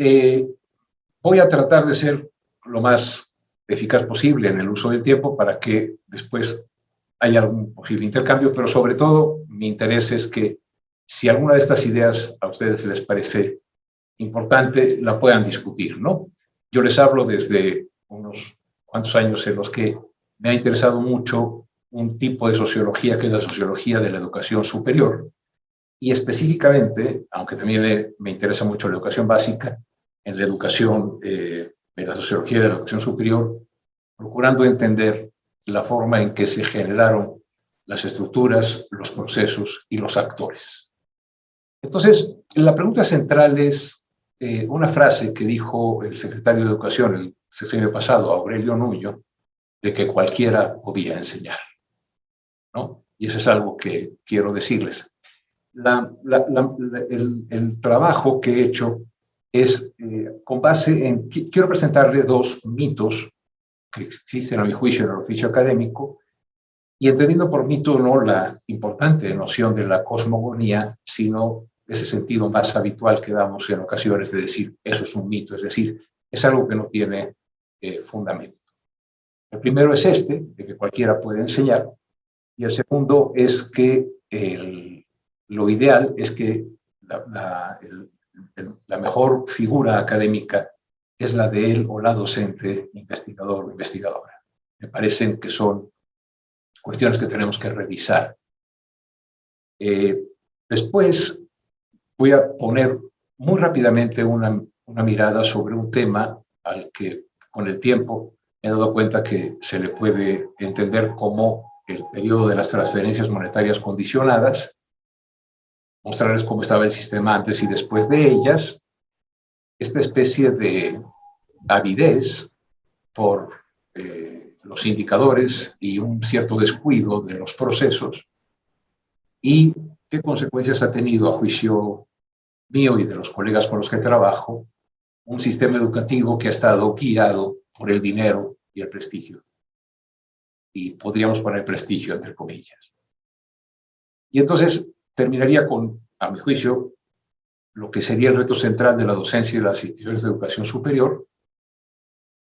Eh, Voy a tratar de ser lo más eficaz posible en el uso del tiempo para que después haya algún posible intercambio, pero sobre todo mi interés es que si alguna de estas ideas a ustedes les parece importante, la puedan discutir, ¿no? Yo les hablo desde unos cuantos años en los que me ha interesado mucho un tipo de sociología que es la sociología de la educación superior, y específicamente, aunque también me interesa mucho la educación básica, en la educación de la sociología de la educación superior, procurando entender la forma en que se generaron las estructuras, los procesos y los actores. Entonces, la pregunta central es una frase que dijo el secretario de Educación el sexenio pasado, Aurelio Nuño, de que cualquiera podía enseñar, ¿no? Y eso es algo que quiero decirles. El trabajo que he hecho es con base en... Quiero presentarle dos mitos que existen a mi juicio en el oficio académico, y entendiendo por mito no la importante noción de la cosmogonía, sino ese sentido más habitual que damos en ocasiones de decir eso es un mito, es decir, es algo que no tiene fundamento. El primero es este, de que cualquiera puede enseñar, y el segundo es que lo ideal es que la mejor figura académica es la de él o la docente, investigador o investigadora. Me parecen que son cuestiones que tenemos que revisar. Después voy a poner muy rápidamente una mirada sobre un tema al que con el tiempo me he dado cuenta que se le puede entender como el periodo de las transferencias monetarias condicionadas, mostrarles cómo estaba el sistema antes y después de ellas, esta especie de avidez por los indicadores y un cierto descuido de los procesos, y qué consecuencias ha tenido, a juicio mío y de los colegas con los que trabajo, un sistema educativo que ha estado guiado por el dinero y el prestigio. Y podríamos poner prestigio entre comillas. Y entonces terminaría con, a mi juicio, lo que sería el reto central de la docencia y de las instituciones de educación superior.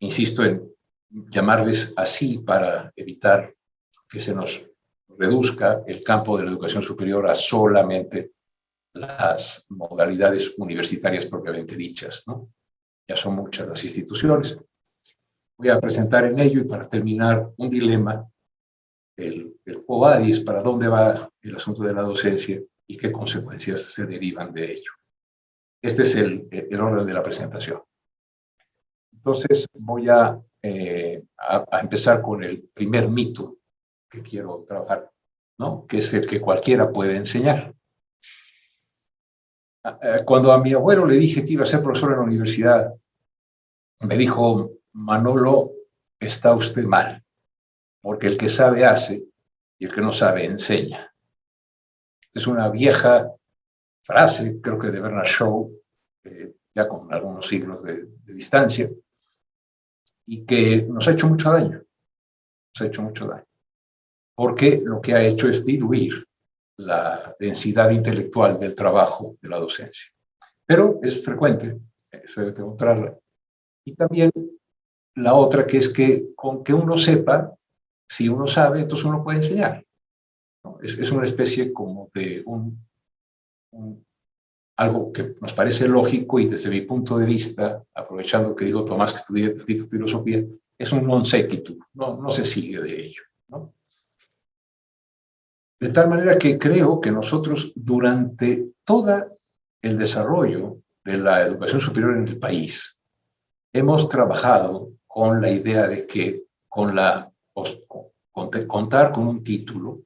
Insisto en llamarles así para evitar que se nos reduzca el campo de la educación superior a solamente las modalidades universitarias propiamente dichas, ¿no? Ya son muchas las instituciones. Voy a presentar en ello, y para terminar, un dilema, el quo vadis, para dónde va el asunto de la docencia y qué consecuencias se derivan de ello. Este es el orden de la presentación. Entonces voy a empezar con el primer mito que quiero trabajar, ¿no? Que es el que cualquiera puede enseñar. Cuando a mi abuelo le dije que iba a ser profesor en la universidad, me dijo: Manolo, está usted mal, porque el que sabe hace y el que no sabe enseña. Esta es una vieja frase, creo que de Bernard Shaw, ya con algunos siglos de distancia, y que nos ha hecho mucho daño, porque lo que ha hecho es diluir la densidad intelectual del trabajo de la docencia. Pero es frecuente, eso hay que encontrarla. Y también la otra, que es que con que uno sepa, si uno sabe, entonces uno puede enseñar, ¿no? Es una especie como de algo que nos parece lógico, y desde mi punto de vista, aprovechando que digo Tomás que estudié filosofía, es un non sequitur, no se sigue de ello, ¿no? De tal manera que creo que nosotros, durante todo el desarrollo de la educación superior en el país, hemos trabajado con la idea de que contar con un título,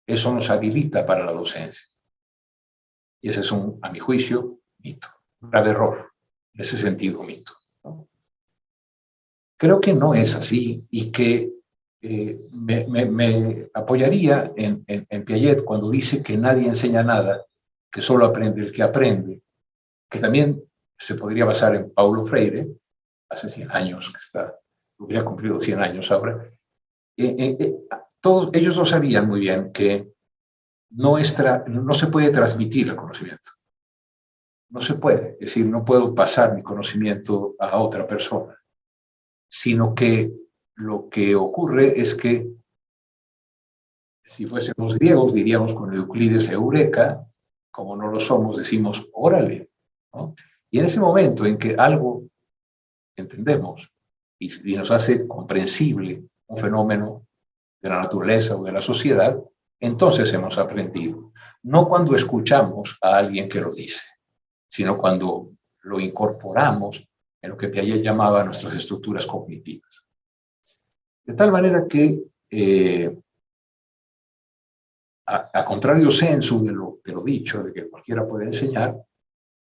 eso nos habilita para la docencia. Y ese es a mi juicio, mito, un grave error, en ese sentido, mito, ¿no? Creo que no es así, y que me apoyaría en Piaget cuando dice que nadie enseña nada, que solo aprende el que aprende, que también se podría basar en Paulo Freire, hace 100 años que hubiera cumplido 100 años ahora. Todos ellos lo sabían muy bien, que no se puede transmitir el conocimiento. no se puede. Es decir, no puedo pasar mi conocimiento a otra persona, sino que lo que ocurre es que si fuésemos griegos diríamos con Euclides eureka, como no lo somos decimos órale, ¿no? Y en ese momento en que algo entendemos y nos hace comprensible un fenómeno de la naturaleza o de la sociedad, entonces hemos aprendido. No cuando escuchamos a alguien que lo dice, sino cuando lo incorporamos en lo que Piaget llamaba nuestras estructuras cognitivas. De tal manera que, a contrario sensu de lo dicho, de que cualquiera puede enseñar,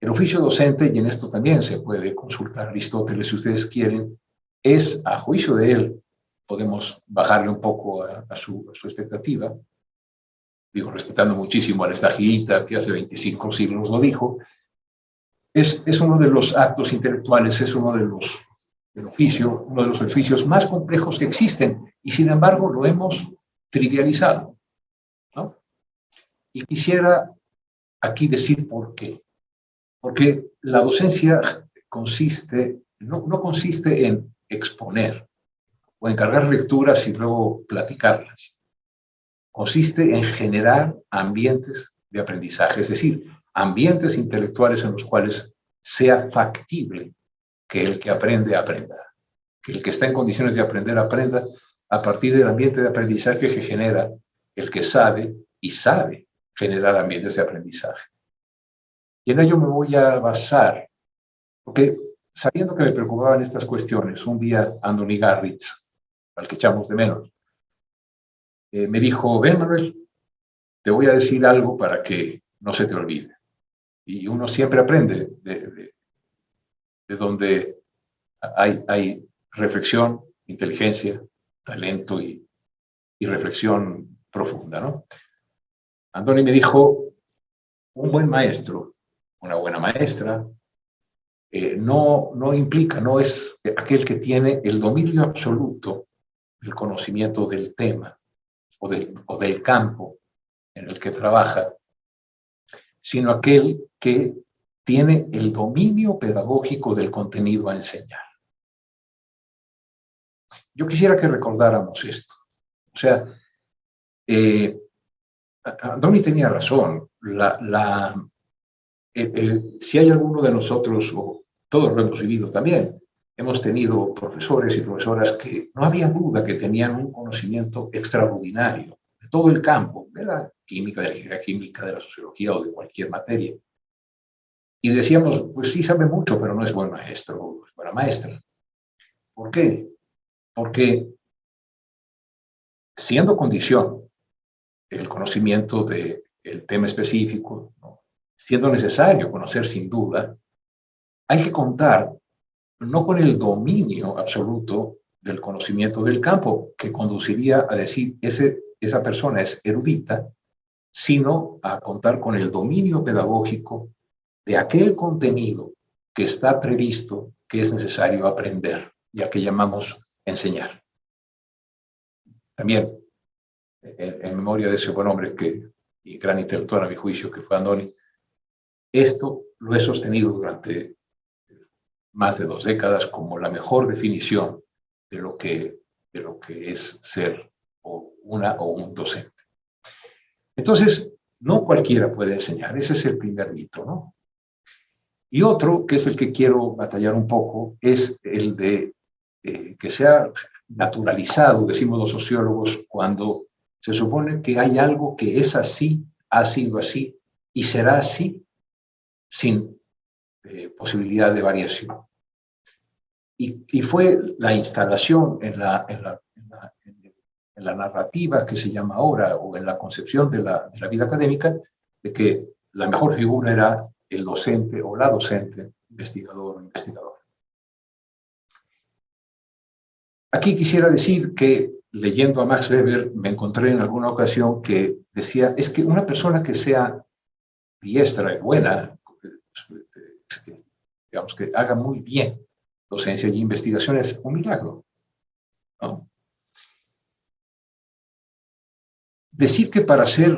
el oficio docente, y en esto también se puede consultar a Aristóteles si ustedes quieren, es, a juicio de él, podemos bajarle un poco a su expectativa, digo, respetando muchísimo a Aristagita, que hace 25 siglos lo dijo, es uno de los actos intelectuales, es uno de los, uno de los oficios más complejos que existen, y sin embargo lo hemos trivializado, ¿no? Y quisiera aquí decir por qué. Porque la docencia consiste, no consiste en exponer o encargar lecturas y luego platicarlas. Consiste en generar ambientes de aprendizaje, es decir, ambientes intelectuales en los cuales sea factible que el que aprende aprenda, que el que está en condiciones de aprender aprenda a partir del ambiente de aprendizaje que genera el que sabe y sabe generar ambientes de aprendizaje. Y en ello me voy a basar, porque sabiendo que me preocupaban estas cuestiones, un día Anthony Garritz, al que echamos de menos, me dijo, ven Manuel, te voy a decir algo para que no se te olvide. Y uno siempre aprende de donde hay reflexión, inteligencia, talento y reflexión profunda, ¿no? Anthony me dijo, un buen maestro, una buena maestra, no implica, no es aquel que tiene el dominio absoluto del conocimiento del tema o del campo en el que trabaja, sino aquel que tiene el dominio pedagógico del contenido a enseñar. Yo quisiera que recordáramos esto. O sea, Andoni tenía razón. Si hay alguno de nosotros, o todos lo hemos vivido también, hemos tenido profesores y profesoras que no había duda que tenían un conocimiento extraordinario de todo el campo, de la química, de la ingeniería química, de la sociología o de cualquier materia. Y decíamos, pues sí sabe mucho, pero no es buen maestro o es buena maestra. ¿Por qué? Porque siendo condición el conocimiento del tema específico, ¿no?, siendo necesario conocer sin duda, hay que contar no con el dominio absoluto del conocimiento del campo, que conduciría a decir esa persona es erudita, sino a contar con el dominio pedagógico de aquel contenido que está previsto, que es necesario aprender, y a que llamamos enseñar. También, en memoria de ese buen hombre y gran intelectual a mi juicio, que fue Andoni, esto lo he sostenido durante más de 2 décadas como la mejor definición de lo que es ser un docente. Entonces, no cualquiera puede enseñar, ese es el primer mito, ¿no? Y otro, que es el que quiero batallar un poco, es el de que sea naturalizado, decimos los sociólogos, cuando se supone que hay algo que es así, ha sido así y será así, sin posibilidad de variación. Y fue la instalación en la narrativa que se llama ahora, o en la concepción de la vida académica, de que la mejor figura era el docente o la docente, investigador o investigadora. Aquí quisiera decir que, leyendo a Max Weber, me encontré en alguna ocasión que decía, es que una persona que sea diestra y buena, digamos que haga muy bien docencia y investigación, es un milagro, ¿no? Decir que para ser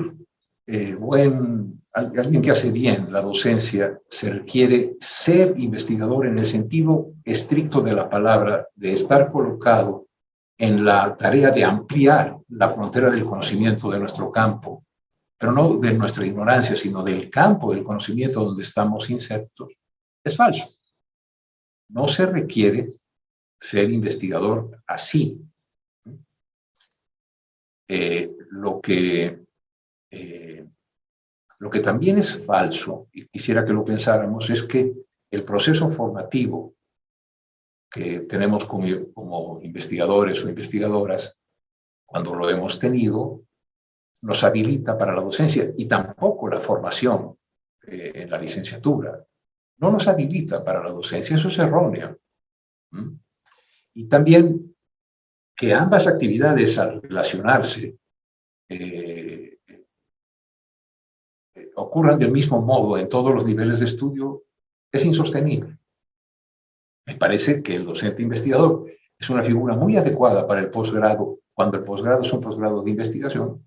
buen alguien que hace bien la docencia se requiere ser investigador en el sentido estricto de la palabra, de estar colocado en la tarea de ampliar la frontera del conocimiento de nuestro campo, pero no de nuestra ignorancia, sino del campo del conocimiento donde estamos insertos, es falso. No se requiere ser investigador así. Lo que también es falso, y quisiera que lo pensáramos, es que el proceso formativo que tenemos como investigadores o investigadoras, cuando lo hemos tenido, nos habilita para la docencia, y tampoco la formación en la licenciatura no nos habilita para la docencia. Eso es erróneo. Y también que ambas actividades, al relacionarse, ocurran del mismo modo en todos los niveles de estudio, es insostenible. Me parece que el docente investigador es una figura muy adecuada para el posgrado, cuando el posgrado es un posgrado de investigación,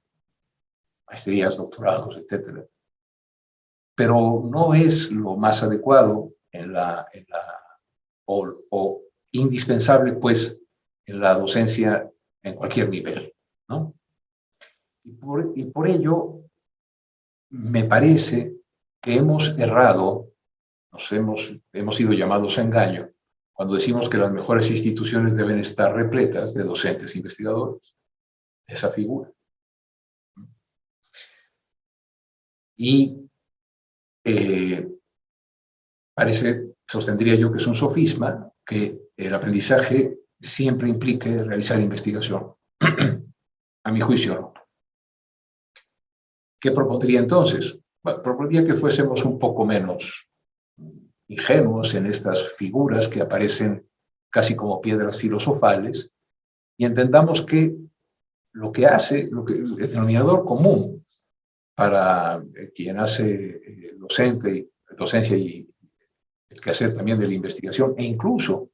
maestrías, doctorados, etc. Pero no es lo más adecuado o indispensable, pues, en la docencia en cualquier nivel, ¿no? Y por ello, me parece que hemos errado, hemos sido llamados a engaño, cuando decimos que las mejores instituciones deben estar repletas de docentes investigadores, esa figura. Y sostendría yo que es un sofisma, que el aprendizaje siempre implique realizar investigación. A mi juicio, no. ¿Qué propondría entonces? Bueno, propondría que fuésemos un poco menos ingenuos en estas figuras que aparecen casi como piedras filosofales, y entendamos que lo que el denominador común para quien hace docencia y el quehacer también de la investigación, e incluso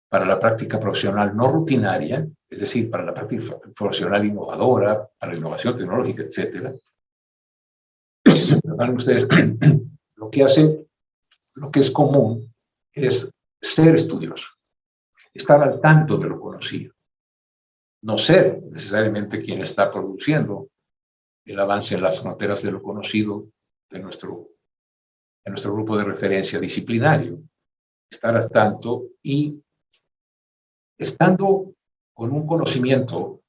para la práctica profesional no rutinaria, es decir, para la práctica profesional innovadora, para la innovación tecnológica, etc. Ustedes, lo que es común es ser estudioso, estar al tanto de lo conocido, no ser necesariamente quien está produciendo el avance en las fronteras de lo conocido de nuestro grupo de referencia disciplinario, estar al tanto y estando con un conocimiento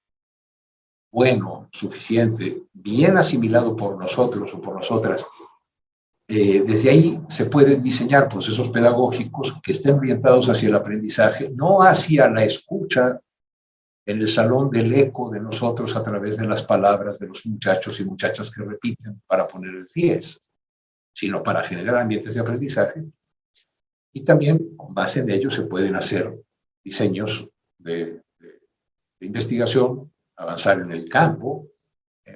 bueno, suficiente, bien asimilado por nosotros o por nosotras, desde ahí se pueden diseñar procesos pedagógicos que estén orientados hacia el aprendizaje, no hacia la escucha en el salón del eco de nosotros a través de las palabras de los muchachos y muchachas que repiten para poner el 10, sino para generar ambientes de aprendizaje. Y también, con base en ello, se pueden hacer diseños de investigación, avanzar en el campo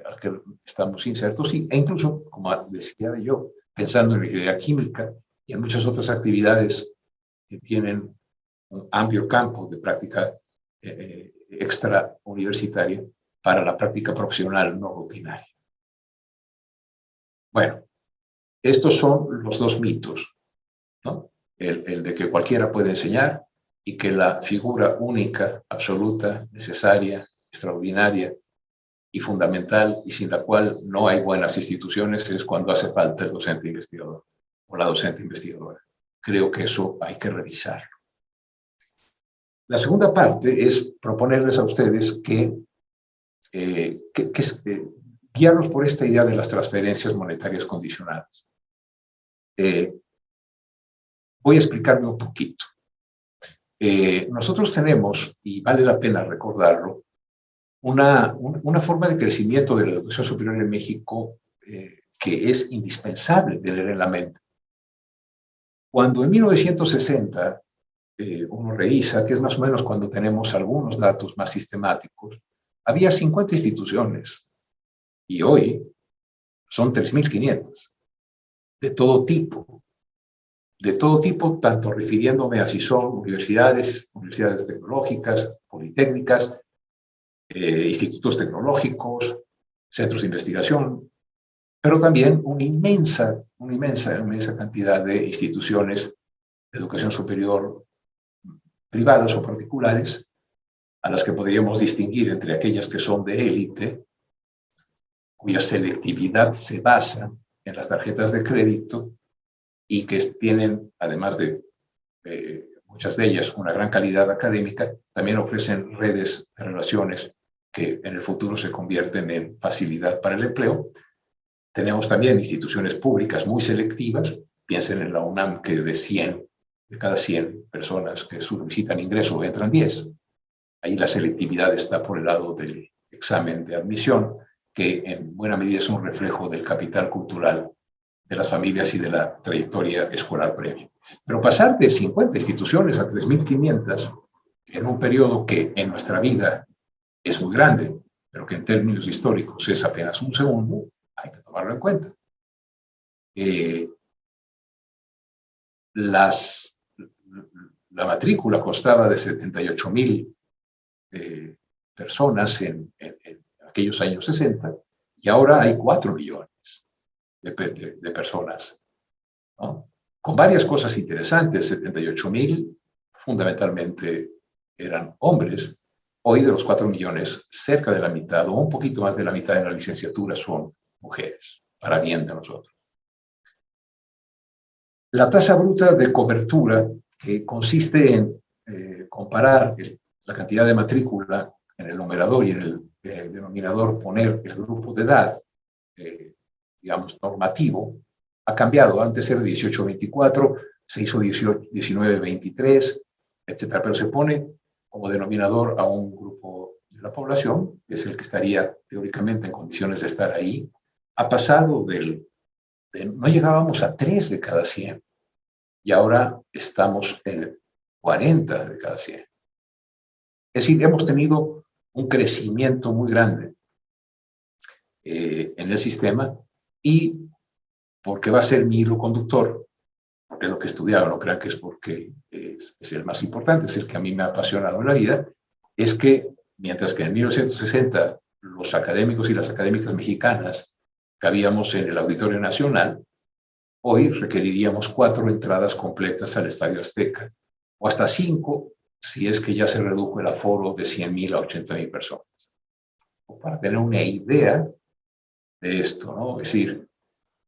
al que estamos insertos, e incluso, como decía yo, pensando en la ingeniería química y en muchas otras actividades que tienen un amplio campo de práctica extra universitaria para la práctica profesional no rutinaria. Bueno, estos son los dos mitos, ¿no? El de que cualquiera puede enseñar y que la figura única, absoluta, necesaria, extraordinaria y fundamental, y sin la cual no hay buenas instituciones, es cuando hace falta el docente investigador o la docente investigadora. Creo que eso hay que revisarlo. La segunda parte es proponerles a ustedes guiarlos por esta idea de las transferencias monetarias condicionadas. Voy a explicarme un poquito. Nosotros tenemos, y vale la pena recordarlo, una forma de crecimiento de la educación superior en México que es indispensable tener en la mente. Cuando en 1960 uno revisa, que es más o menos cuando tenemos algunos datos más sistemáticos, había 50 instituciones y hoy son 3.500 de todo tipo, tanto refiriéndome a si son universidades tecnológicas, politécnicas, institutos tecnológicos, centros de investigación, pero también una inmensa cantidad de instituciones de educación superior privadas o particulares, a las que podríamos distinguir entre aquellas que son de élite, cuya selectividad se basa en las tarjetas de crédito y que tienen, además de muchas de ellas, una gran calidad académica, también ofrecen redes de relaciones que en el futuro se convierten en facilidad para el empleo. Tenemos también instituciones públicas muy selectivas. Piensen en la UNAM, que de cada 100 personas que solicitan ingreso entran 10. Ahí la selectividad está por el lado del examen de admisión, que en buena medida es un reflejo del capital cultural de las familias y de la trayectoria escolar previa. Pero pasar de 50 instituciones a 3.500 en un periodo que en nuestra vida es muy grande, pero que en términos históricos es apenas un segundo, hay que tomarlo en cuenta. La matrícula constaba de 78.000 personas en aquellos años 60, y ahora hay 4 millones de personas, ¿no? Con varias cosas interesantes. 78.000 fundamentalmente eran hombres. Hoy, de los 4 millones, cerca de la mitad o un poquito más de la mitad de la licenciatura son mujeres, para bien de nosotros. La tasa bruta de cobertura, que consiste en comparar la cantidad de matrícula en el numerador y en el denominador poner el grupo de edad, digamos, normativo, ha cambiado. Antes era 18-24, se hizo 19-23, etcétera, pero se pone como denominador a un grupo de la población, que es el que estaría teóricamente en condiciones de estar ahí. Ha pasado no llegábamos a 3 de cada 100, y ahora estamos en 40 de cada 100. Es decir, hemos tenido un crecimiento muy grande en el sistema, y porque va a ser mi hilo conductor, porque es lo que he estudiado, no crean que es porque es el más importante, es el que a mí me ha apasionado en la vida, es que mientras que en 1960 los académicos y las académicas mexicanas cabíamos en el Auditorio Nacional, hoy requeriríamos 4 entradas completas al Estadio Azteca, o hasta 5 si es que ya se redujo el aforo de 100.000 a 80.000 personas. Para tener una idea de esto, ¿no? Es decir,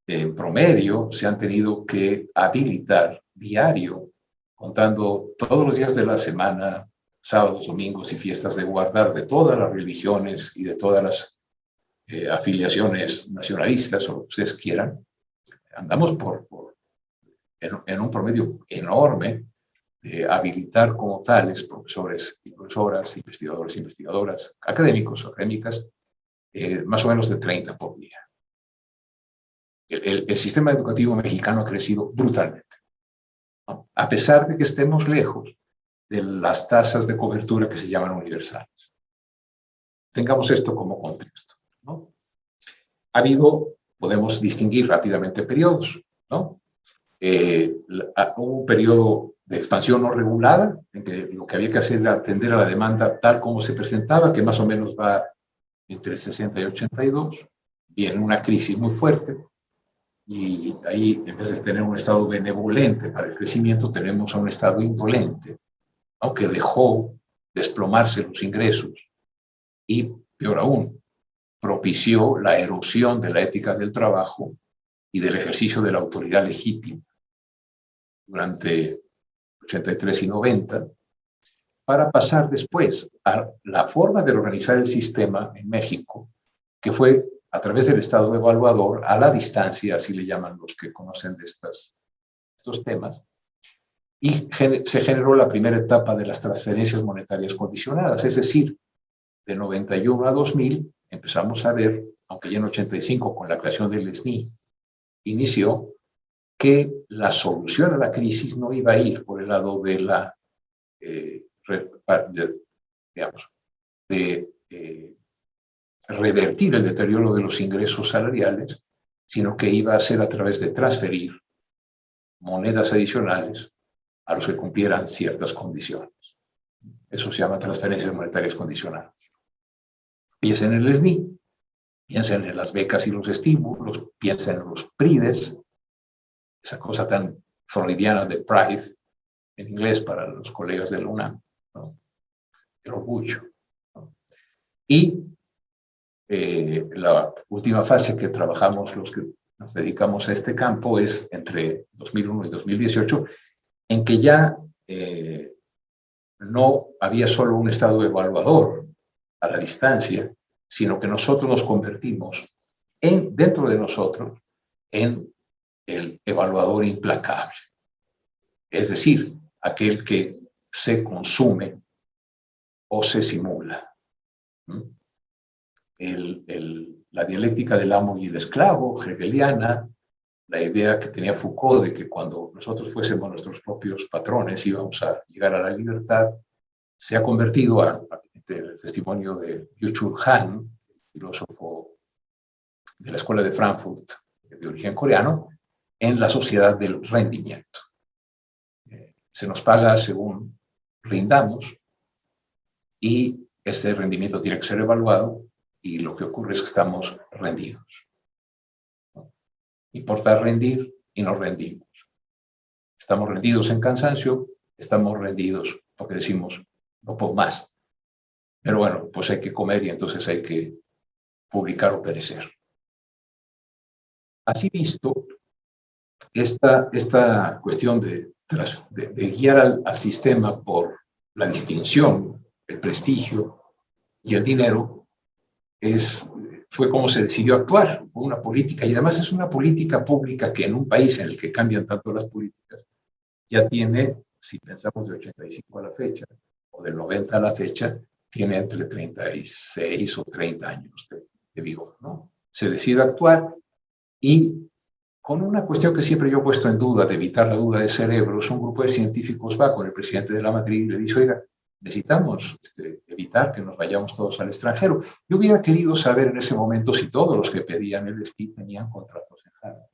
en promedio se han tenido que habilitar diario, contando todos los días de la semana, sábados, domingos y fiestas de guardar, de todas las religiones y de todas las afiliaciones nacionalistas o lo que ustedes quieran. Andamos en un promedio enorme de habilitar como tales profesores y profesoras, investigadores e investigadoras, académicos o académicas, más o menos de 30 por día. El sistema educativo mexicano ha crecido brutalmente, ¿no? A pesar de que estemos lejos de las tasas de cobertura que se llaman universales. Tengamos esto como contexto, ¿no? Podemos distinguir rápidamente periodos, ¿no? Hubo un periodo de expansión no regulada, en que lo que había que hacer era atender a la demanda tal como se presentaba, que más o menos va entre 60 y 82, viene una crisis muy fuerte, y ahí, en vez de tener un estado benevolente para el crecimiento, tenemos a un estado indolente, ¿no? Que dejó desplomarse los ingresos y, peor aún, propició la erosión de la ética del trabajo y del ejercicio de la autoridad legítima durante 83 y 90, para pasar después a la forma de organizar el sistema en México, que fue a través del Estado evaluador, a la distancia, así le llaman los que conocen de estos temas, y se generó la primera etapa de las transferencias monetarias condicionadas, es decir, de 91 a 2000 empezamos a ver, aunque ya en 85 con la creación del SNI inició, que la solución a la crisis no iba a ir por el lado de la, revertir el deterioro de los ingresos salariales, sino que iba a ser a través de transferir monedas adicionales a los que cumplieran ciertas condiciones. Eso se llama transferencias monetarias condicionadas. Piensen en el SNI. Piensen en las becas y los estímulos, piensen en los PRIDES, esa cosa tan freudiana de pride, en inglés para los colegas de la UNAM, ¿no? El orgullo, ¿no? Y la última fase que trabajamos los que nos dedicamos a este campo es entre 2001 y 2018, en que ya no había solo un estado evaluador a la distancia, sino que nosotros nos convertimos dentro de nosotros en el evaluador implacable. Es decir, aquel que se consume o se simula. La dialéctica del amo y el esclavo, hegeliana, la idea que tenía Foucault de que cuando nosotros fuésemos nuestros propios patrones íbamos a llegar a la libertad, se ha convertido, el testimonio de Byung-Chul Han, filósofo de la Escuela de Frankfurt, de origen coreano, en la sociedad del rendimiento. Se nos paga según rindamos y este rendimiento tiene que ser evaluado y lo que ocurre es que estamos rendidos. ¿No? Importa rendir y nos rendimos. Estamos rendidos en cansancio, estamos rendidos porque decimos, no puedo más. Pero bueno, pues hay que comer y entonces hay que publicar o perecer. Así visto, esta cuestión de guiar al sistema por la distinción, el prestigio y el dinero fue como se decidió actuar, una política, y además es una política pública que en un país en el que cambian tanto las políticas, ya tiene, si pensamos de 85 a la fecha, o del 90 a la fecha, tiene entre 36 o 30 años de vigor, ¿no? Se decide actuar y con una cuestión que siempre yo he puesto en duda, de evitar la duda de cerebros, un grupo de científicos va con el presidente de la Madrid y le dice, oiga, necesitamos evitar que nos vayamos todos al extranjero. Yo hubiera querido saber en ese momento si todos los que pedían el STI tenían contratos en Harvard,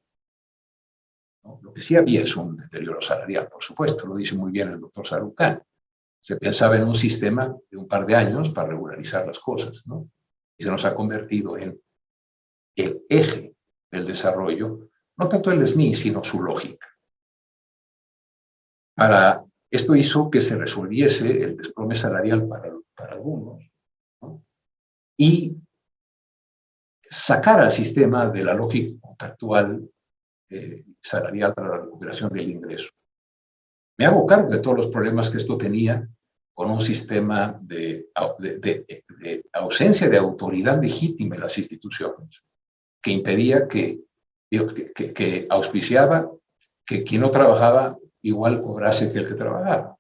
¿no? Lo que sí había es un deterioro salarial, por supuesto, lo dice muy bien el doctor Sarucán. Se pensaba en un sistema de un par de años para regularizar las cosas, ¿no? Y se nos ha convertido en el eje del desarrollo, no tanto el SNI, sino su lógica. Esto hizo que se resolviese el desplome salarial para algunos, ¿no? Y sacar al sistema de la lógica contractual salarial para la recuperación del ingreso. Me hago cargo de todos los problemas que esto tenía con un sistema de ausencia de autoridad legítima en las instituciones, que impedía que auspiciaba que quien no trabajaba igual cobrase que el que trabajaba,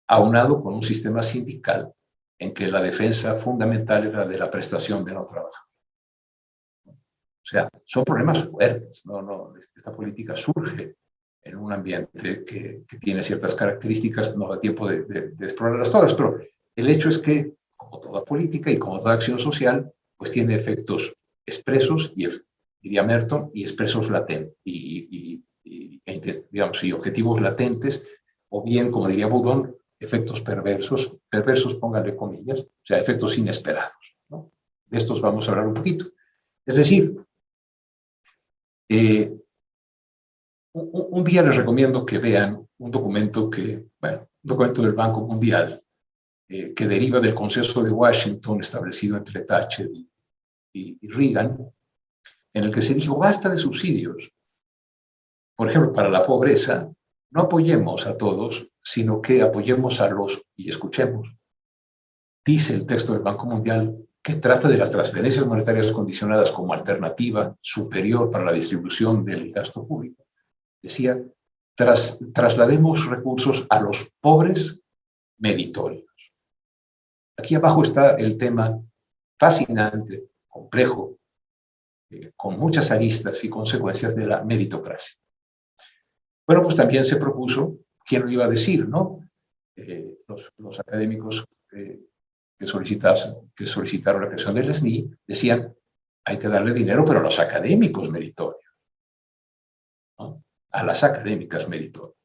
aunado con un sistema sindical en que la defensa fundamental era de la prestación de no trabajo. O sea, son problemas fuertes. Esta política surge en un ambiente que tiene ciertas características, no da tiempo de explorarlas todas, pero el hecho es que, como toda política y como toda acción social, pues tiene efectos expresos, diría Merton, y expresos latentes, y objetivos latentes, o bien, como diría Boudon, efectos perversos, pónganle comillas, o sea, efectos inesperados, ¿no? De estos vamos a hablar un poquito. Es decir, un día les recomiendo que vean un documento un documento del Banco Mundial que deriva del Consenso de Washington establecido entre Thatcher y Reagan, en el que se dijo, basta de subsidios. Por ejemplo, para la pobreza, no apoyemos a todos, sino que apoyemos a los, y escuchemos, dice el texto del Banco Mundial, que trata de las transferencias monetarias condicionadas como alternativa superior para la distribución del gasto público. Decía, traslademos recursos a los pobres meritorios. Aquí abajo está el tema fascinante, complejo, con muchas aristas y consecuencias de la meritocracia. Bueno, pues también se propuso, ¿quién lo iba a decir, no? Los académicos que solicitaron la creación del SNI decían, hay que darle dinero, pero a los académicos meritorios, ¿no? A las académicas meritorias.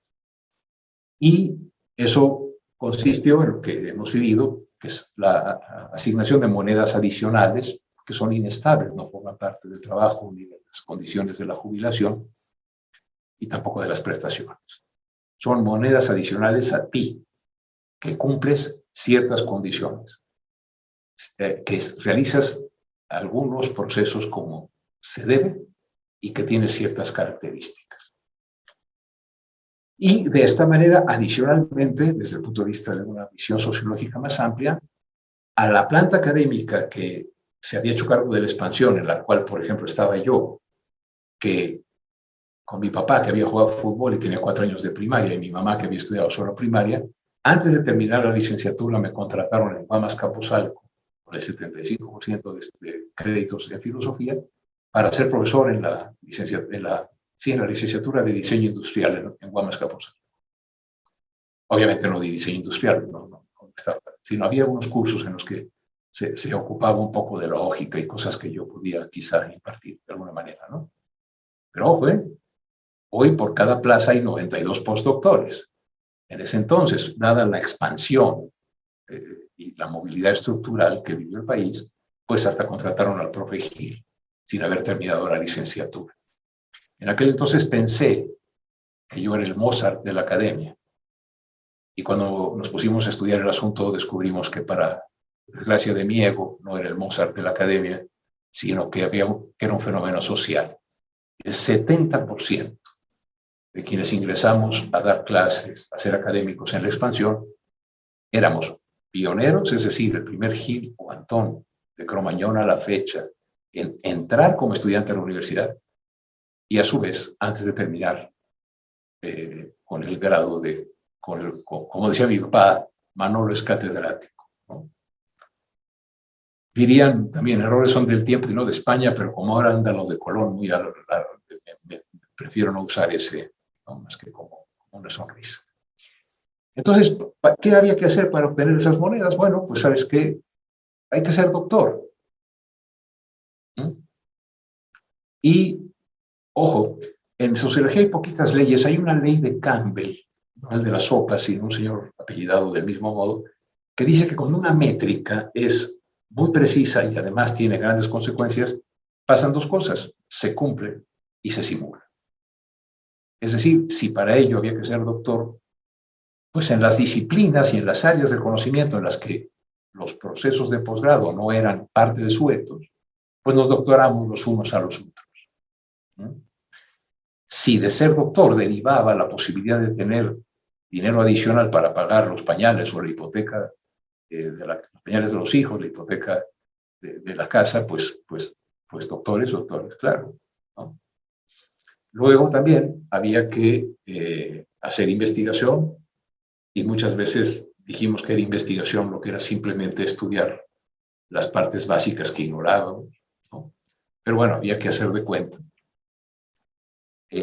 Y eso consistió en lo que hemos vivido, que es la asignación de monedas adicionales que son inestables, no forman parte del trabajo ni de las condiciones de la jubilación y tampoco de las prestaciones. Son monedas adicionales a ti, que cumples ciertas condiciones, que realizas algunos procesos como se debe y que tiene ciertas características. Y de esta manera, adicionalmente, desde el punto de vista de una visión sociológica más amplia, a la planta académica que se había hecho cargo de la expansión, en la cual, por ejemplo, estaba yo, que con mi papá, que había jugado fútbol y tenía 4 años de primaria, y mi mamá, que había estudiado solo primaria, antes de terminar la licenciatura me contrataron en Guamas Capozalco, con el 75% de créditos en filosofía, para ser profesor en la licenciatura de diseño industrial en Guamas Capozalco. Obviamente no de diseño industrial, sino había unos cursos en los que se ocupaba un poco de lógica y cosas que yo podía quizá impartir de alguna manera, ¿no? Pero ojo, hoy por cada plaza hay 92 postdoctores. En ese entonces, dada la expansión y la movilidad estructural que vivió el país, pues hasta contrataron al profe Gil, sin haber terminado la licenciatura. En aquel entonces pensé que yo era el Mozart de la academia. Y cuando nos pusimos a estudiar el asunto, descubrimos que para desgracia de mi ego, no era el Mozart de la academia, sino que era un fenómeno social. El 70% de quienes ingresamos a dar clases, a ser académicos en la expansión, éramos pioneros, es decir, el primer Gil o Antón de Cromañón a la fecha en entrar como estudiante a la universidad y a su vez, antes de terminar con el grado de, como decía mi papá, Manolo es catedrático, ¿no? Dirían también, errores son del tiempo y no de España, pero como ahora anda lo de Colón, prefiero no usar ese, ¿no? Más que como una sonrisa. Entonces, ¿qué había que hacer para obtener esas monedas? Bueno, pues ¿sabes qué? Hay que ser doctor. Y, ojo, en sociología hay poquitas leyes. Hay una ley de Campbell, no el de las sopas, sino un señor apellidado del mismo modo, que dice que cuando una métrica es muy precisa y además tiene grandes consecuencias, pasan dos cosas: se cumple y se simula. Es decir, si para ello había que ser doctor, pues en las disciplinas y en las áreas del conocimiento en las que los procesos de posgrado no eran parte de su etos, pues nos doctoramos los unos a los otros. Si de ser doctor derivaba la posibilidad de tener dinero adicional para pagar los pañales o la hipoteca, los pañales de los hijos, la hipoteca de la casa, pues doctores, claro, ¿no? Luego también había que hacer investigación, y muchas veces dijimos que era investigación lo que era simplemente estudiar las partes básicas que ignorábamos, ¿no? Pero bueno, había que hacer de cuenta.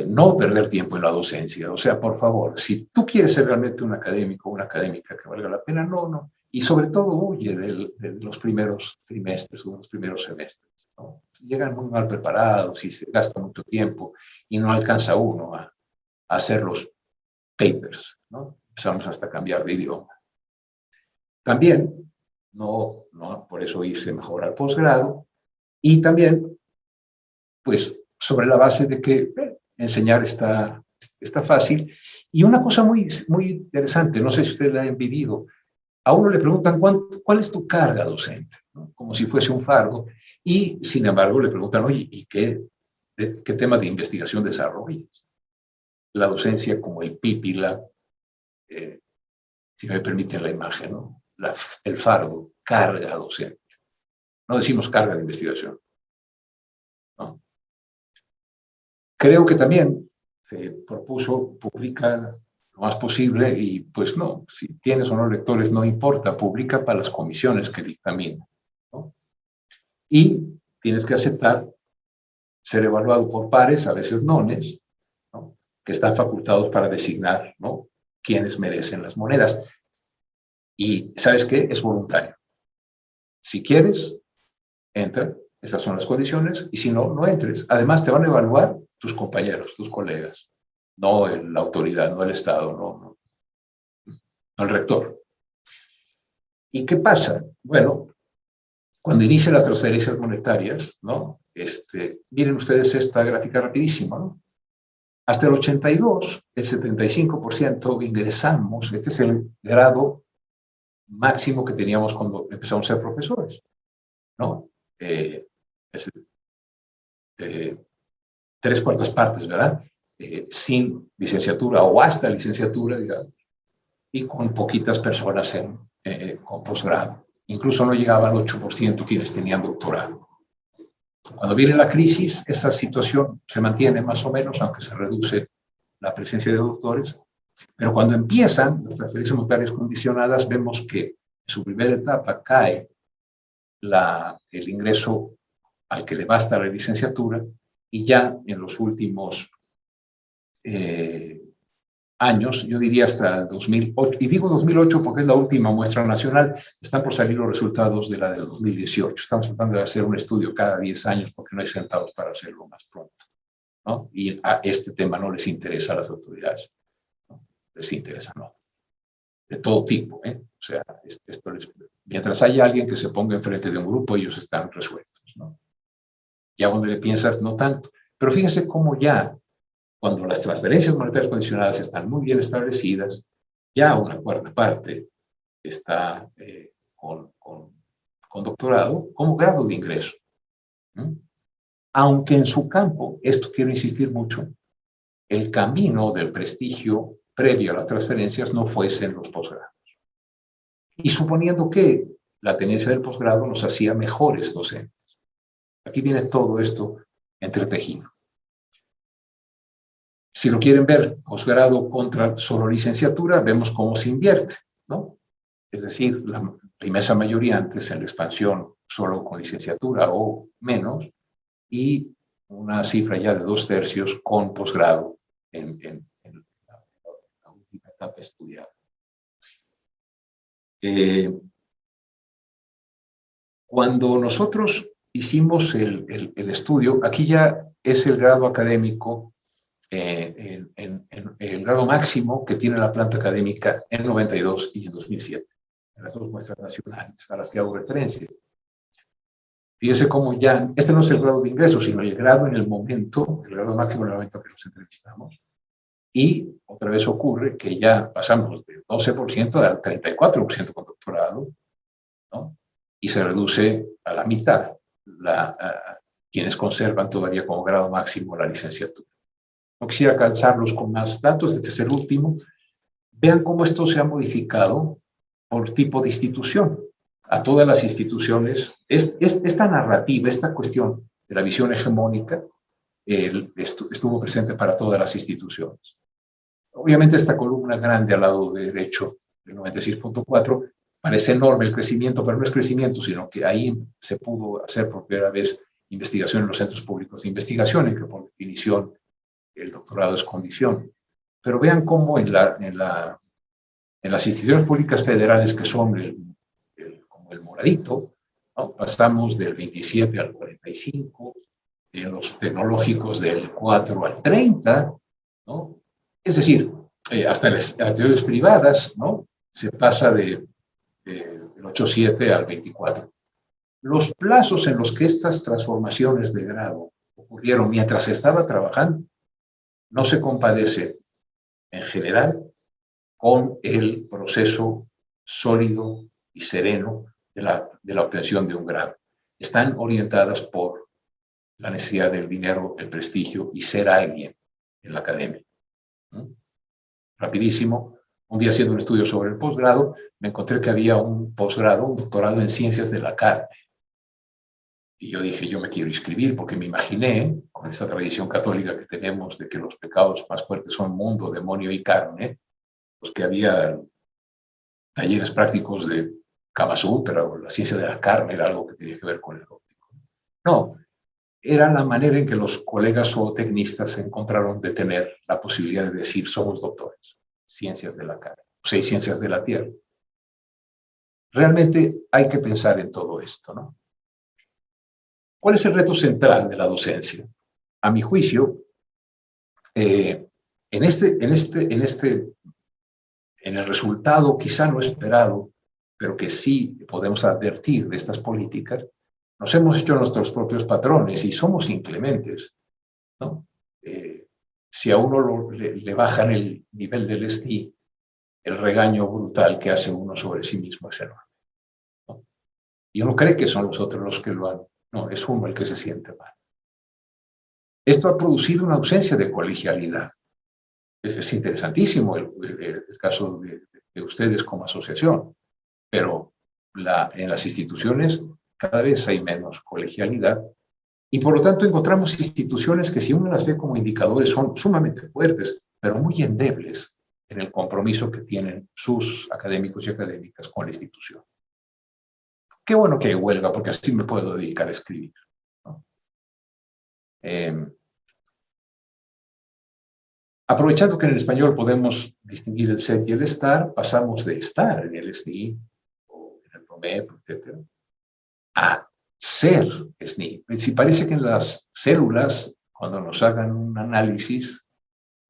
No perder tiempo en la docencia. O sea, por favor, si tú quieres ser realmente un académico o una académica que valga la pena, no. Y sobre todo huye de los primeros trimestres o de los primeros semestres, ¿no? Llegan muy mal preparados y se gasta mucho tiempo y no alcanza uno a hacer los papers, ¿no? Empezamos hasta a cambiar de idioma. También, no por eso irse mejor al posgrado, y también, pues, sobre la base de que enseñar está fácil. Y una cosa muy, muy interesante, no sé si ustedes la han vivido, a uno le preguntan cuál es tu carga docente, ¿no? Como si fuese un fardo, y sin embargo le preguntan, oye, ¿y qué tema de investigación desarrollas? La docencia como el pípila, si me permiten la imagen, ¿no? El fardo, carga docente. No decimos carga de investigación, ¿no? Creo que también se propuso publicar lo más posible y pues no, si tienes o no lectores no importa, publica para las comisiones que dictaminan, ¿no? Y tienes que aceptar ser evaluado por pares, a veces nones, ¿no? Que están facultados para designar, ¿no?, quiénes merecen las monedas. Y ¿sabes qué? Es voluntario. Si quieres, entra, estas son las condiciones, y si no, no entres. Además, te van a evaluar tus compañeros, tus colegas, no la autoridad, no el Estado, no el rector. ¿Y qué pasa? Bueno, Cuando inician las transferencias monetarias, ¿no? Miren ustedes esta gráfica rapidísima, ¿no? Hasta el 82, el 75% ingresamos, este es el grado máximo que teníamos cuando empezamos a ser profesores, ¿no? Tres cuartas partes, ¿verdad? Sin licenciatura o hasta licenciatura, digamos, y con poquitas personas con posgrado. Incluso no llegaba al 8% quienes tenían doctorado. Cuando viene la crisis, esa situación se mantiene más o menos, aunque se reduce la presencia de doctores. Pero cuando empiezan las transferencias monetarias condicionadas, vemos que en su primera etapa cae el ingreso al que le basta la licenciatura, y ya en los últimos años, yo diría hasta el 2008, y digo 2008 porque es la última muestra nacional, están por salir los resultados de la de 2018. Estamos tratando de hacer un estudio cada 10 años porque no hay centavos para hacerlo más pronto, ¿no? Y a este tema no les interesa a las autoridades, ¿no? Les interesa, no. De todo tipo, ¿eh? O sea, mientras haya alguien que se ponga enfrente de un grupo, ellos están resueltos, ¿no? Ya cuando le piensas, no tanto. Pero fíjense cómo ya, cuando las transferencias monetarias condicionadas están muy bien establecidas, ya una cuarta parte está con doctorado como grado de ingreso. ¿Mm? Aunque en su campo, esto quiero insistir mucho, el camino del prestigio previo a las transferencias no fuese en los posgrados. Y suponiendo que la tenencia del posgrado nos hacía mejores docentes. Aquí viene todo esto entretejido. Si lo quieren ver, posgrado contra solo licenciatura, vemos cómo se invierte, ¿no? Es decir, la inmensa mayoría antes en la expansión solo con licenciatura o menos, y una cifra ya de 2/3 con posgrado en la última etapa estudiada. Cuando nosotros hicimos el estudio, aquí ya es el grado académico, el grado máximo que tiene la planta académica en 92 y en 2007, en las dos muestras nacionales a las que hago referencia. Fíjese cómo ya, este no es el grado de ingreso, sino el grado en el momento, el grado máximo en el momento que nos entrevistamos. Y otra vez ocurre que ya pasamos del 12% al 34% con doctorado, ¿no? Y se reduce a la mitad quienes conservan todavía como grado máximo la licenciatura. No quisiera cansarlos con más datos, este es el último. Vean cómo esto se ha modificado por tipo de institución. A todas las instituciones, esta narrativa, esta cuestión de la visión hegemónica, estuvo presente para todas las instituciones. Obviamente esta columna grande al lado derecho, del 96.4, parece enorme el crecimiento, pero no es crecimiento, sino que ahí se pudo hacer por primera vez investigación en los centros públicos de investigación, en que por definición el doctorado es condición. Pero vean cómo en las instituciones públicas federales, que son como el moradito, ¿no? Pasamos del 27 al 45, en los tecnológicos del 4 al 30, ¿no? Es decir, hasta en las actividades privadas, ¿no? Se pasa del 8.7 al 24. Los plazos en los que estas transformaciones de grado ocurrieron mientras se estaba trabajando no se compadece en general con el proceso sólido y sereno de la obtención de un grado. Están orientadas por la necesidad del dinero, el prestigio y ser alguien en la academia. Rapidísimo, un día haciendo un estudio sobre el posgrado, me encontré que había un posgrado, un doctorado en ciencias de la carne. Y yo dije, yo me quiero inscribir porque me imaginé, con esta tradición católica que tenemos de que los pecados más fuertes son mundo, demonio y carne, pues que había talleres prácticos de Kama Sutra o la ciencia de la carne, era algo que tenía que ver con el óptico. No, era la manera en que los colegas zootecnistas encontraron de tener la posibilidad de decir, somos doctores, ciencias de la carne, o sea, ciencias de la tierra. Realmente hay que pensar en todo esto, ¿no? ¿Cuál es el reto central de la docencia? A mi juicio, en el resultado quizá no esperado, pero que sí podemos advertir de estas políticas, nos hemos hecho nuestros propios patrones y somos inclementes, ¿no? Si a uno le bajan el nivel del SNI, el regaño brutal que hace uno sobre sí mismo es enorme, ¿no? Y uno cree que son los otros los que lo han... No, es uno el que se siente mal. Esto ha producido una ausencia de colegialidad. Es interesantísimo el caso de ustedes como asociación, pero en las instituciones cada vez hay menos colegialidad y por lo tanto encontramos instituciones que si uno las ve como indicadores son sumamente fuertes, pero muy endebles en el compromiso que tienen sus académicos y académicas con la institución. Qué bueno que hay huelga, porque así me puedo dedicar a escribir, ¿no? Aprovechando que en el español podemos distinguir el ser y el estar, pasamos de estar en el SNI o en el PROMEP, etc., a ser SNI. Si parece que en las células, cuando nos hagan un análisis,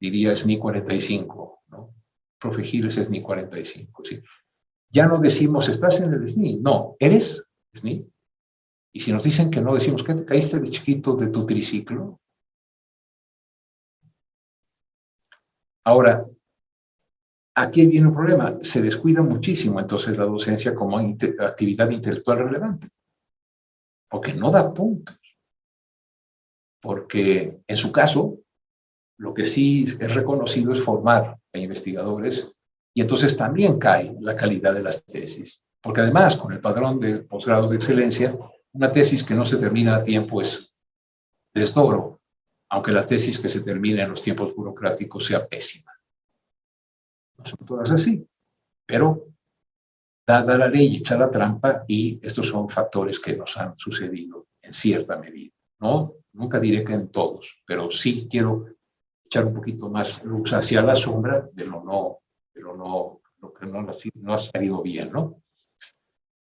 diría SNI 45, ¿no? Profe Giles SNI 45. ¿Sí? Ya no decimos, estás en el SNI. No, eres SNI. Y si nos dicen que no, decimos, ¿qué te caíste de chiquito de tu triciclo? Ahora, aquí viene un problema. Se descuida muchísimo entonces la docencia como actividad intelectual relevante. Porque no da puntos. Porque en su caso, lo que sí es reconocido es formar a investigadores y entonces también cae la calidad de las tesis. Porque además, con el padrón de posgrados de excelencia, una tesis que no se termina a tiempo es desdoro, aunque la tesis que se termina en los tiempos burocráticos sea pésima. No son todas así, pero dada la ley, echa la trampa y estos son factores que nos han sucedido en cierta medida. No, nunca diré que en todos, pero sí quiero echar un poquito más luz hacia la sombra de lo que no ha salido bien, ¿no?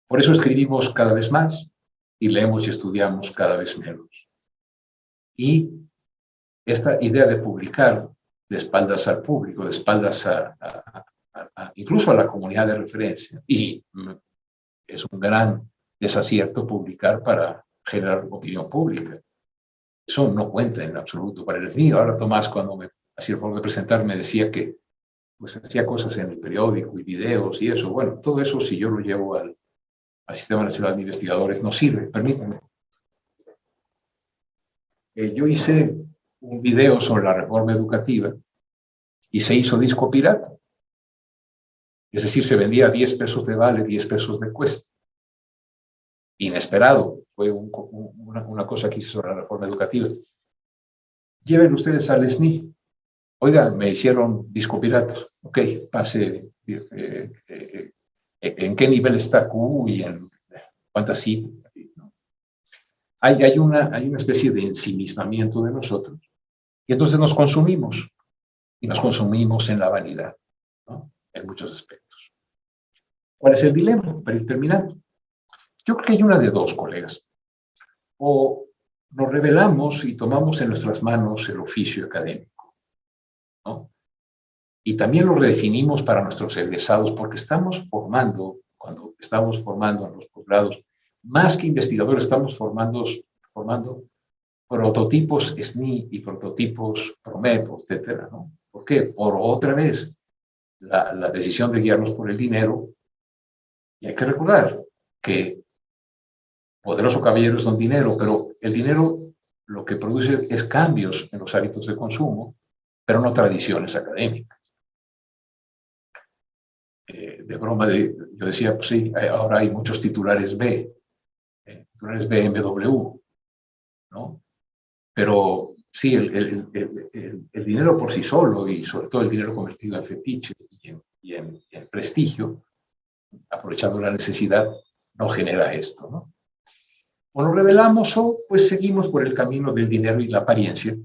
Por eso escribimos cada vez más y leemos y estudiamos cada vez menos. Y esta idea de publicar de espaldas al público, de espaldas incluso a la comunidad de referencia, y es un gran desacierto publicar para generar opinión pública. Eso no cuenta en absoluto para el SNI. Ahora Tomás, cuando me hacía el favor de presentar, me decía que pues, hacía cosas en el periódico y videos y eso. Bueno, todo eso, si yo lo llevo al Sistema Nacional de Investigadores, no sirve. Permítanme. Yo hice un video sobre la reforma educativa y se hizo disco pirata. Es decir, se vendía a 10 pesos de vale, 10 pesos de cuesta. Inesperado. Fue una cosa que hice sobre la reforma educativa. Lleven ustedes al SNI. Oiga, me hicieron disco pirata. Ok, pase. ¿En qué nivel está Q y en cuántas sí? ¿No? Hay una especie de ensimismamiento de nosotros. Y entonces nos consumimos. Y nos consumimos en la vanidad, ¿no? En muchos aspectos. ¿Cuál es el dilema? Para ir terminando. Yo creo que hay una de dos, colegas. O nos rebelamos y tomamos en nuestras manos el oficio académico, ¿no? Y también lo redefinimos para nuestros egresados, porque estamos formando, cuando estamos formando en los posgrados, más que investigadores, estamos formando prototipos SNI y prototipos PROMEP, etcétera, ¿no? ¿Por qué? Por otra vez, la decisión de guiarnos por el dinero. Y hay que recordar que poderoso caballero es don dinero, pero el dinero lo que produce es cambios en los hábitos de consumo, pero no tradiciones académicas. De broma, yo decía, pues sí, ahora hay muchos titulares B, titulares BMW, ¿no? Pero sí, el dinero por sí solo, y sobre todo el dinero convertido en fetiche y en prestigio, aprovechando la necesidad, no genera esto, ¿no? O nos rebelamos o pues seguimos por el camino del dinero y la apariencia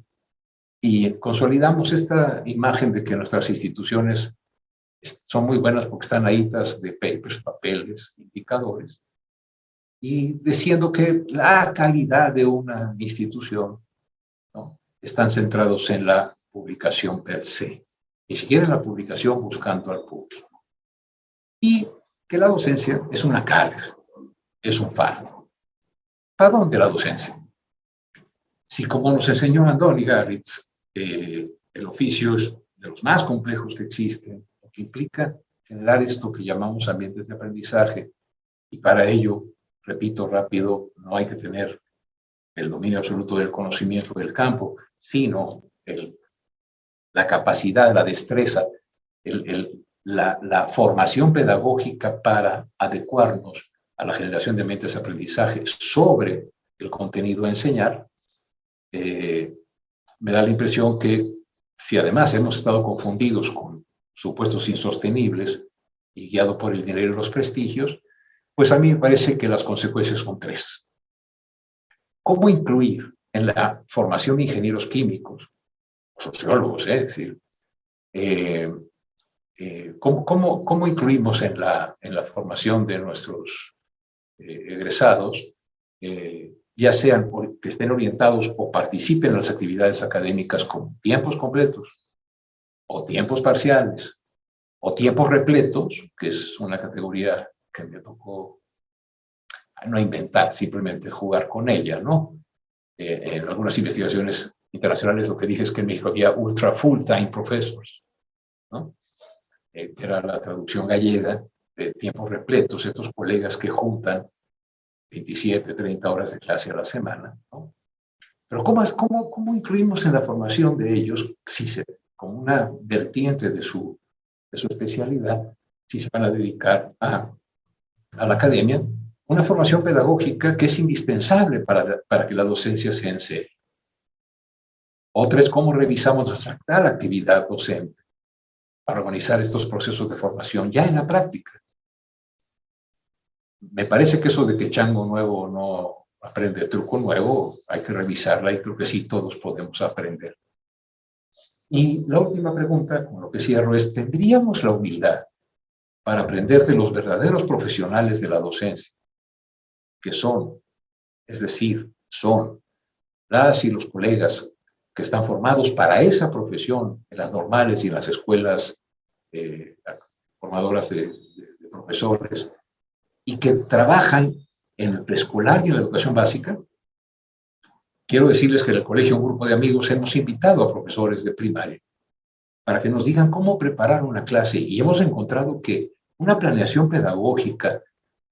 y consolidamos esta imagen de que nuestras instituciones son muy buenas porque están ahitas de papers, papeles, indicadores, y diciendo que la calidad de una institución, ¿no?, están centrados en la publicación per se, ni siquiera en la publicación buscando al público. Y que la docencia es una carga, es un fardo. ¿Para dónde la docencia? Si, como nos enseñó Andoni Garritz, el oficio es de los más complejos que existen, que implica generar esto que llamamos ambientes de aprendizaje, y para ello, repito rápido, no hay que tener el dominio absoluto del conocimiento del campo, sino la capacidad, la destreza, la formación pedagógica para adecuarnos a la generación de ambientes de aprendizaje sobre el contenido a enseñar. Me da la impresión que si además hemos estado confundidos con supuestos insostenibles y guiados por el dinero y los prestigios, pues a mí me parece que las consecuencias son tres. ¿Cómo incluir en la formación de ingenieros químicos, sociólogos, es decir, ¿cómo incluimos en la formación de nuestros egresados, ya sean que estén orientados o participen en las actividades académicas con tiempos completos, o tiempos parciales, o tiempos repletos, que es una categoría que me tocó no inventar, simplemente jugar con ella, ¿no? En algunas investigaciones internacionales lo que dije es que en México había ultra full-time professors, ¿no? Que era la traducción gallega de tiempos repletos, estos colegas que juntan 27, 30 horas de clase a la semana, ¿no? Pero ¿cómo incluimos en la formación de ellos, si como una vertiente de su especialidad, si se van a dedicar a la academia, una formación pedagógica que es indispensable para que la docencia sea en serio? Otra es cómo revisamos nuestra actual actividad docente para organizar estos procesos de formación ya en la práctica. Me parece que eso de que chango nuevo no aprende truco nuevo, hay que revisarla y creo que sí todos podemos aprender. Y la última pregunta, con lo que cierro, es: ¿tendríamos la humildad para aprender de los verdaderos profesionales de la docencia, que son, es decir, son las y los colegas que están formados para esa profesión en las normales y en las escuelas formadoras de profesores, y que trabajan en el preescolar y en la educación básica? Quiero decirles que en el colegio, un grupo de amigos, hemos invitado a profesores de primaria para que nos digan cómo preparar una clase, y hemos encontrado que una planeación pedagógica,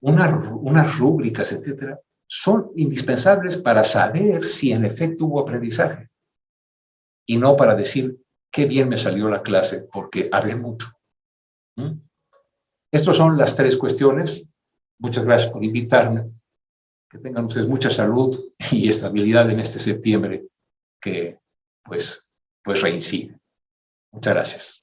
unas rúbricas, etcétera, son indispensables para saber si en efecto hubo aprendizaje, y no para decir qué bien me salió la clase, porque hablé mucho. Estas son las tres cuestiones. Muchas gracias por invitarme. Que tengan ustedes mucha salud y estabilidad en este septiembre que pues reincide. Muchas gracias.